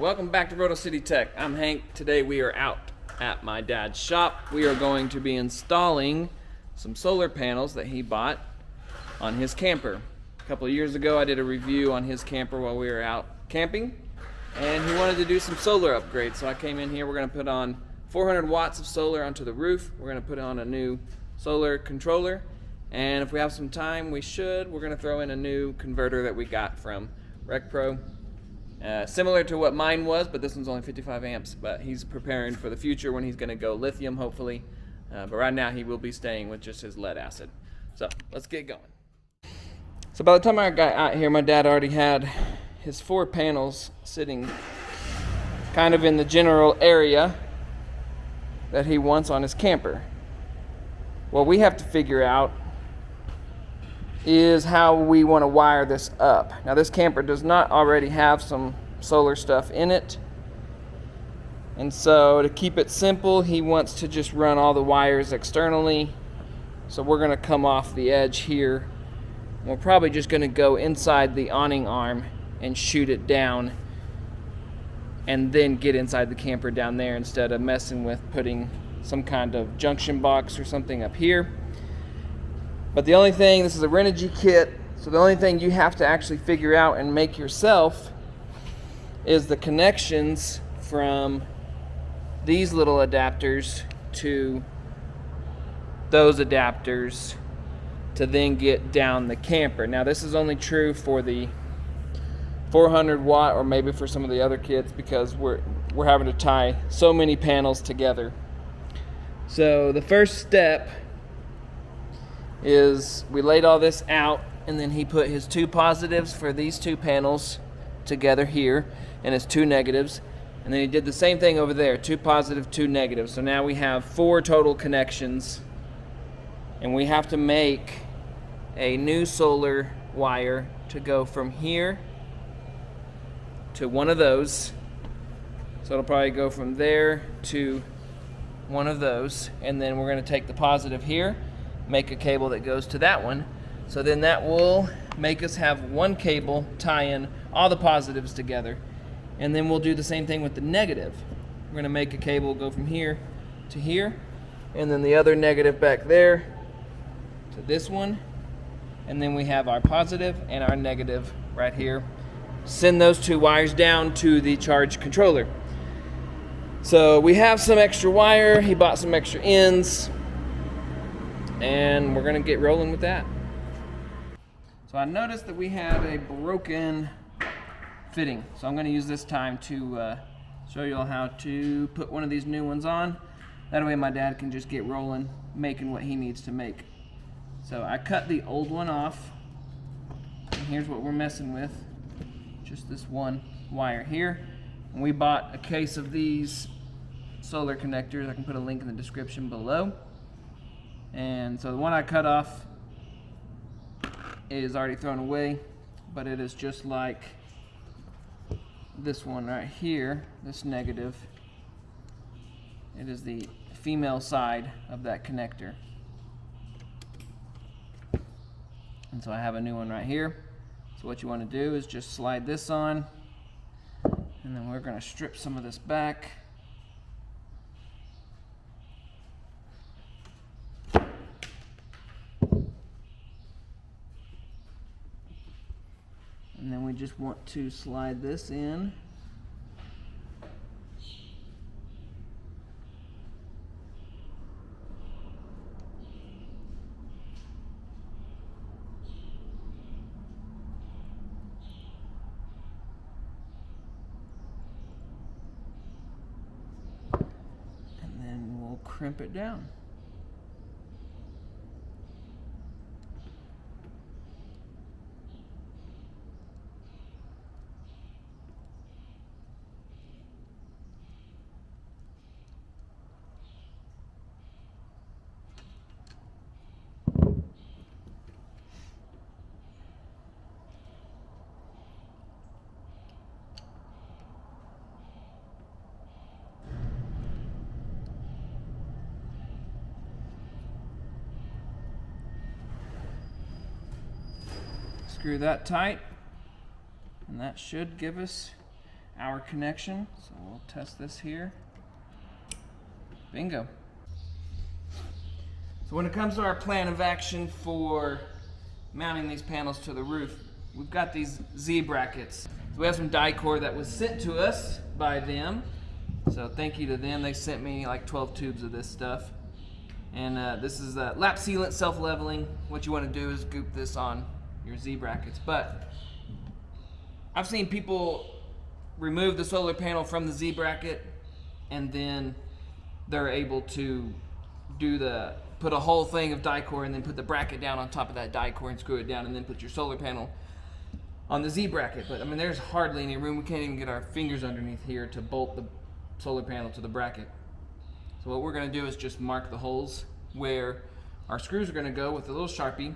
Welcome back to RotoCityTech. I'm Hank. Today we are out at my dad's shop. We are going to be installing some solar panels that he bought on his camper. A couple of years ago I did a review on his camper while we were out camping, and he wanted to do some solar upgrades. So I came in here. We're going to put on 400 watts of solar onto the roof. We're going to put on a new solar controller, and if we have some time we're going to throw in a new converter that we got from RecPro. Similar to what mine was, but this one's only 55 amps, but he's preparing for the future when he's going to go lithium, hopefully. But right now he will be staying with just his lead acid. So let's get going. So by the time I got out here, my dad already had his 4 panels sitting kind of in the general area that he wants on his camper. What we have to figure out is how we want to wire this up. Now this camper does not already have some solar stuff in it, and so to keep it simple he wants to just run all the wires externally. So we're going to come off the edge here. We're probably just going to go inside the awning arm and shoot it down and then get inside the camper down there instead of messing with putting some kind of junction box or something up here. But the only thing, this is a Renogy kit, so the only thing you have to actually figure out and make yourself is the connections from these little adapters to those adapters to then get down the camper. Now this is only true for the 400 watt or maybe for some of the other kits because we're having to tie so many panels together. So the first step is we laid all this out, and then he put his 2 positives for these 2 panels together here and his 2 negatives, and then he did the same thing over there, 2 positive, 2 negative. So now we have 4 total connections, and we have to make a new solar wire to go from here to one of those. So it'll probably go from there to one of those, and then we're going to take the positive here, make a cable that goes to that one. So then that will make us have one cable tie in all the positives together. And then we'll do the same thing with the negative. We're going to make a cable go from here to here, and then the other negative back there to this one. And then we have our positive and our negative right here. Send those 2 wires down to the charge controller. So we have some extra wire. He bought some extra ends, and we're going to get rolling with that. So I noticed that we have a broken fitting, so I'm going to use this time to show you all how to put one of these new ones on. That way my dad can just get rolling making what he needs to make. So I cut the old one off, and here's what we're messing with. Just this one wire here. And we bought a case of these solar connectors. I can put a link in the description below. And so the one I cut off is already thrown away, but it is just like this one right here, this negative. It is the female side of that connector. And so I have a new one right here. So what you want to do is just slide this on, and then we're going to strip some of this back. And then we just want to slide this in. And then we'll crimp it down. Screw that tight, and that should give us our connection. So we'll test this here. Bingo. So when it comes to our plan of action for mounting these panels to the roof, we've got these Z brackets. So we have some dicor that was sent to us by them. So thank you to them. They sent me like 12 tubes of this stuff. And this is lap sealant, self-leveling. What you want to do is goop this on your Z brackets. But I've seen people remove the solar panel from the Z bracket and then they're able to put a whole thing of dicor and then put the bracket down on top of that dicor and screw it down and then put your solar panel on the Z bracket. But I mean, there's hardly any room. We can't even get our fingers underneath here to bolt the solar panel to the bracket. So what we're gonna do is just mark the holes where our screws are gonna go with a little Sharpie,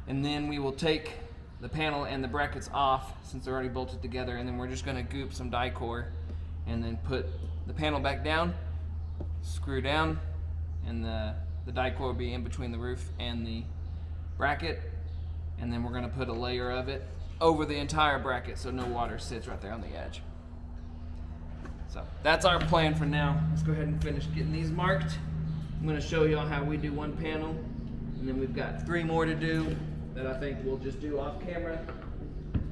and then we will take the panel and the brackets off since they're already bolted together, and then we're just gonna goop some dicor and then put the panel back down, screw down, and the dicor will be in between the roof and the bracket, and then we're gonna put a layer of it over the entire bracket so no water sits right there on the edge. So that's our plan for now. Let's go ahead and finish getting these marked. I'm gonna show y'all how we do one panel, and then we've got 3 more to do that I think we'll just do off camera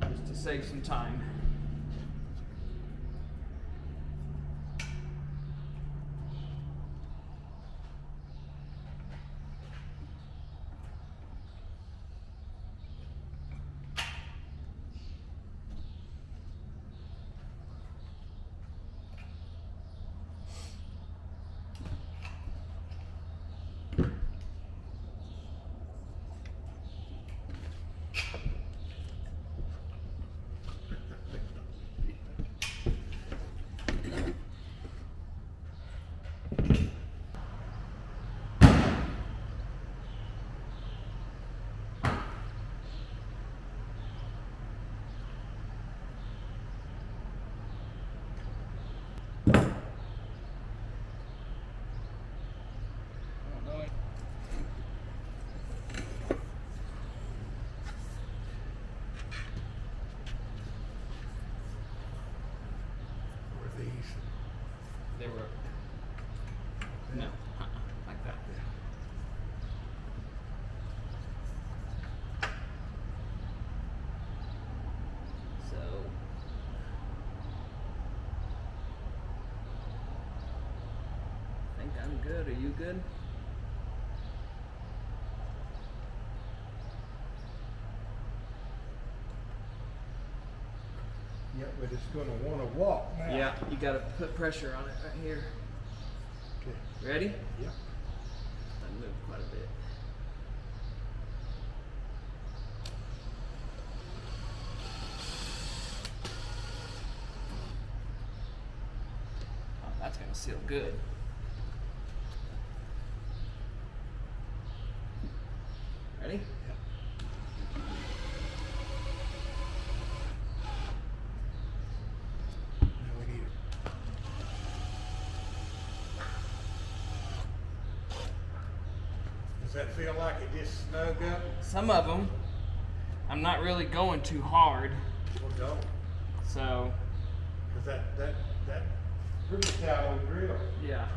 just to save some time. They were no, like that. So I think I'm good. Are you good? Yeah, but it's gonna wanna walk now. Yeah, you gotta put pressure on it right here. Okay. Ready? Yeah. I moved quite a bit. Oh, that's gonna seal good. Ready? Yeah. Now we need it. Does that feel like it just snug up? Some of them, I'm not really going too hard, Well, don't. so Cause that pretty shallow drill. yeah.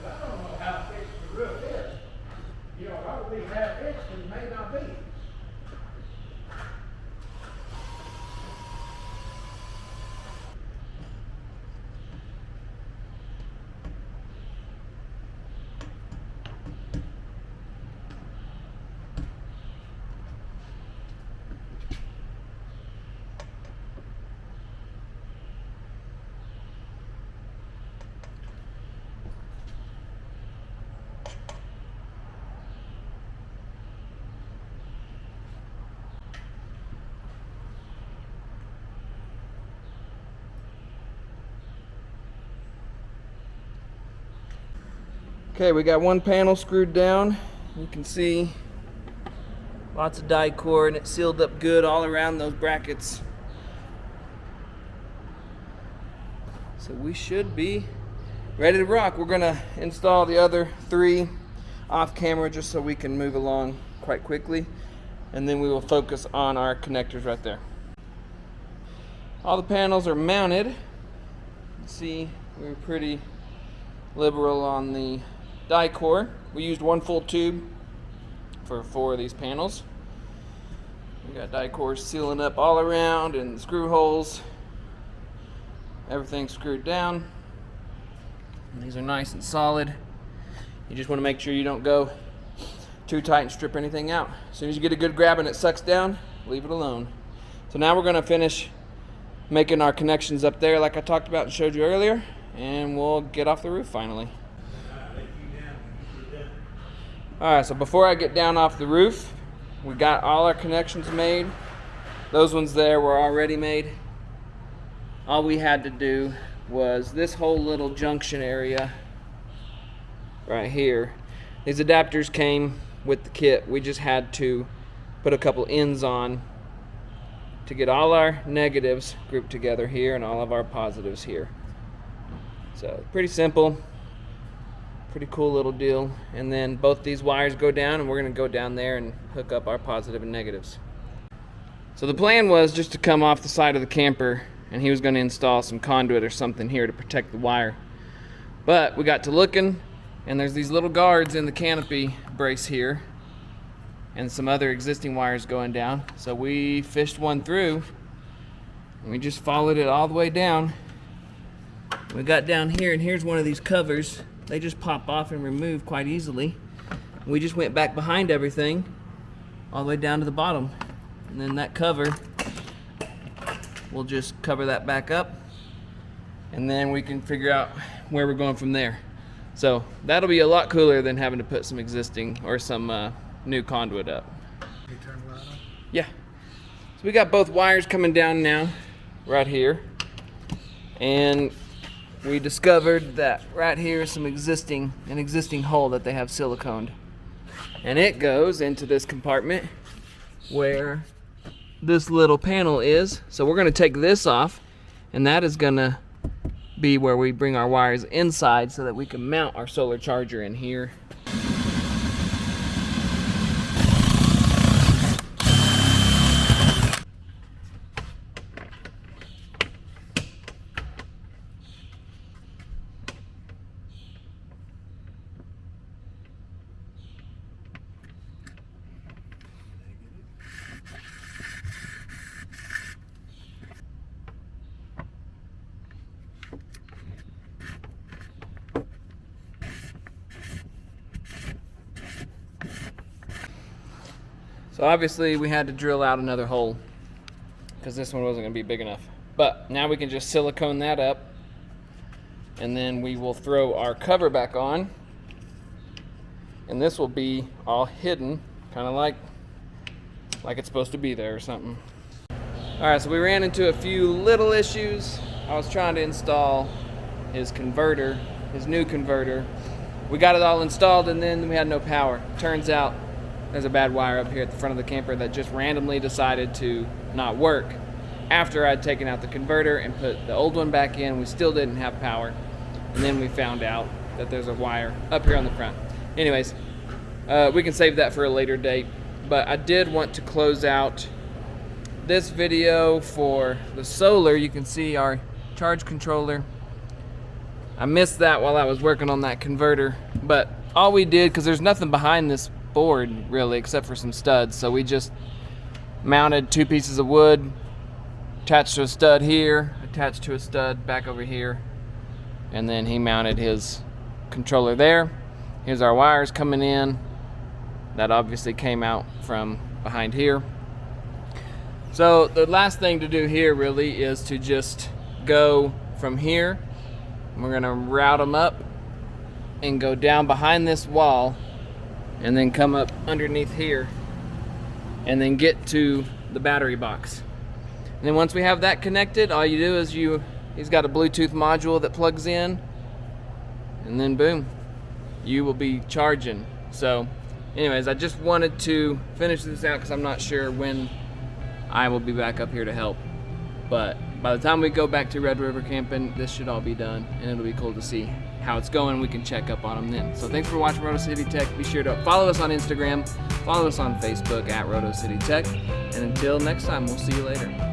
I don't know how thick the roof is. Okay, we got one panel screwed down. You can see lots of dicor, and it's sealed up good all around those brackets. So we should be ready to rock. We're gonna install the other 3 off camera just so we can move along quite quickly, and then we will focus on our connectors right there. All the panels are mounted. You can see we were pretty liberal on the dicor. We used 1 full tube for 4 of these panels. We got dicor sealing up all around and screw holes. Everything's screwed down. And these are nice and solid. You just want to make sure you don't go too tight and strip anything out. As soon as you get a good grab and it sucks down, leave it alone. So now we're going to finish making our connections up there like I talked about and showed you earlier, and we'll get off the roof finally. Alright, so before I get down off the roof, we got all our connections made. Those ones there were already made. All we had to do was this whole little junction area right here. These adapters came with the kit. We just had to put a couple ends on to get all our negatives grouped together here and all of our positives here. So pretty simple, pretty cool little deal. And then both these wires go down, and we're going to go down there and hook up our positive and negatives. So the plan was just to come off the side of the camper, and he was going to install some conduit or something here to protect the wire. But we got to looking, and there's these little guards in the canopy brace here and some other existing wires going down. So we fished one through, and we just followed it all the way down. We got down here, and here's one of these covers. They just pop off and remove quite easily. We just went back behind everything all the way down to the bottom, and then that cover, we'll just cover that back up, and then we can figure out where we're going from there. So that'll be a lot cooler than having to put some existing or some new conduit up. You turn the light on? Yeah. So we got both wires coming down now, right here, and we discovered that right here is an existing hole that they have siliconed, and it goes into this compartment where this little panel is. So we're going to take this off, and that is going to be where we bring our wires inside so that we can mount our solar charger in here. So obviously we had to drill out another hole because this one wasn't going to be big enough. But now we can just silicone that up, and then we will throw our cover back on, and this will be all hidden, kind of like it's supposed to be there or something. Alright, so we ran into a few little issues. I was trying to install his converter, his new converter. We got it all installed, and then we had no power. Turns out there's a bad wire up here at the front of the camper that just randomly decided to not work. After I'd taken out the converter and put the old one back in, we still didn't have power. And then we found out that there's a wire up here on the front. Anyways, we can save that for a later date. But I did want to close out this video for the solar. You can see our charge controller. I missed that while I was working on that converter. But all we did, because there's nothing behind this board really except for some studs, so we just mounted 2 pieces of wood, attached to a stud here, attached to a stud back over here, and then he mounted his controller there. Here's our wires coming in. That obviously came out from behind here. So the last thing to do here really is to just go from here. We're going to route them up and go down behind this wall, and then come up underneath here, and then get to the battery box. And then once we have that connected, all you do is he's got a Bluetooth module that plugs in, and then boom, you will be charging. So anyways, I just wanted to finish this out because I'm not sure when I will be back up here to help. But by the time we go back to Red River camping, this should all be done, and it'll be cool to see how it's going. We can check up on them then. So thanks for watching RotoCityTech. Be sure to follow us on Instagram, follow us on Facebook at RotoCityTech, and until next time, we'll see you later.